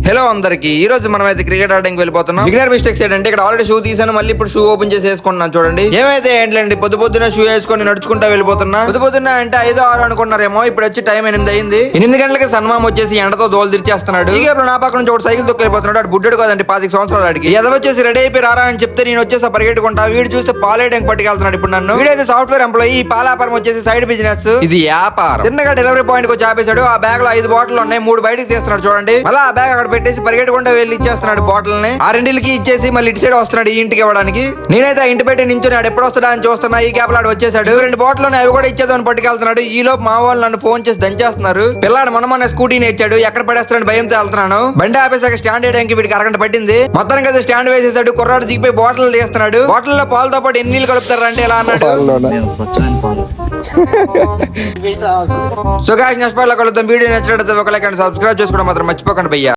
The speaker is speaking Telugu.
హలో అందరికి ఈ రోజు మనం అయితే క్రికెట్ ఆడడానికి వెళ్ళిపోతున్నాం. బిగినర్ మిస్టేక్స్ ఏంటంటే ఇక్కడ ఆల్రెడీ షూ తీసాను, మళ్ళీ ఇప్పుడు షూ ఓపెన్ చేసి వేసుకున్నాను. చూడండి ఏమైతే ఏంటండి, పొద్దున షూ వేసుకొని నడుచుకుంటా వెళ్ళిపోతున్నా. పొద్దున అంటే 5-6 అనుకున్నారేమో, ఇప్పుడు వచ్చి టైం 8 అయింది. 8 గంటలకి సన్మాం వచ్చేసి ఎండతో దోలు తిరిచేస్తున్నాడు. ఈ నా పక్క నుంచి ఒక సైకిల్ తొక్కిపోతున్నాడు. అటు బుడ్డడు కదండి, 25 సంవత్సరాలు అడిగి ఎదవ వచ్చేసి రెడీ అయిపోయి రారా అని చెప్తే నేను వచ్చేసి పరిగెట్టుకుంటా. వీడు చూస్తే పాలేయడానికి పట్టుకెళ్తున్నాడు. ఇప్పుడు నన్ను వీడైతే సాఫ్ట్వేర్ ఎంప్లాయీ, ఈ పాల వ్యాపారం వచ్చేసి సైడ్ బిజినెస్, ఇది వ్యాపారం. చిన్నగా డెలివరీ పాయింట్ వచ్చి ఆపేశాడు. ఆ బ్యాగ్ లో 5 బాటిల్ ఉన్నాయి, 3 బయటకు తీస్తున్నాడు. చూడండి మళ్ళీ ఆ బ్యాగ్ అక్కడ పెట్టేసి పరిగెట్టుకుంటా వెళ్ళి ఇచ్చేస్తున్నాడు బాటిల్ ని. ఆ రెండికి ఇచ్చేసి మళ్ళీ ఇటు సైడ్ వస్తున్నాడు ఈ ఇంటికి ఇవ్వడానికి. నేనైతే ఆ ఇంటి పెట్టి నించున్నాడు, ఎప్పుడు వస్తాడా అని చూస్తున్నా. ఈ క్యాప్లాడు వచ్చేసాడు. 2 బాటిల్ అవి కూడా ఇచ్చేదాన్ని పట్టుకెళ్తున్నాడు. ఈ లోపు మా వాళ్ళు నన్ను ఫోన్ చేసి దంచేస్తున్నారు. పిల్లాడు మన స్కూటీని ఇచ్చాడు, ఎక్కడ పడేస్తాడని భయంతో వెళ్తున్నాను. బండి ఆపేసాక స్టాండ్ వేయడానికి వీడికి అరగంట పట్టింది. మొత్తానికి అయితే స్టాండ్ వేసేసాడు. కుర్రాడు దిగిపోయి బాటిల్ తీస్తున్నాడు. బాటిల్ లో పాలతో పాటు ఎన్ని నీళ్ళు కలుపుతారంటే ఇలా అన్నాడు. సో గాయ్స్ నెక్స్ట్ పార్ట్ లో కలుద్దాం. వీడియో నచ్చినట్లయితే ఒక లైక్ అండ్ సబ్స్క్రైబ్ చేసుకోవడం మాత్రం మర్చిపోకండి భయ్యా.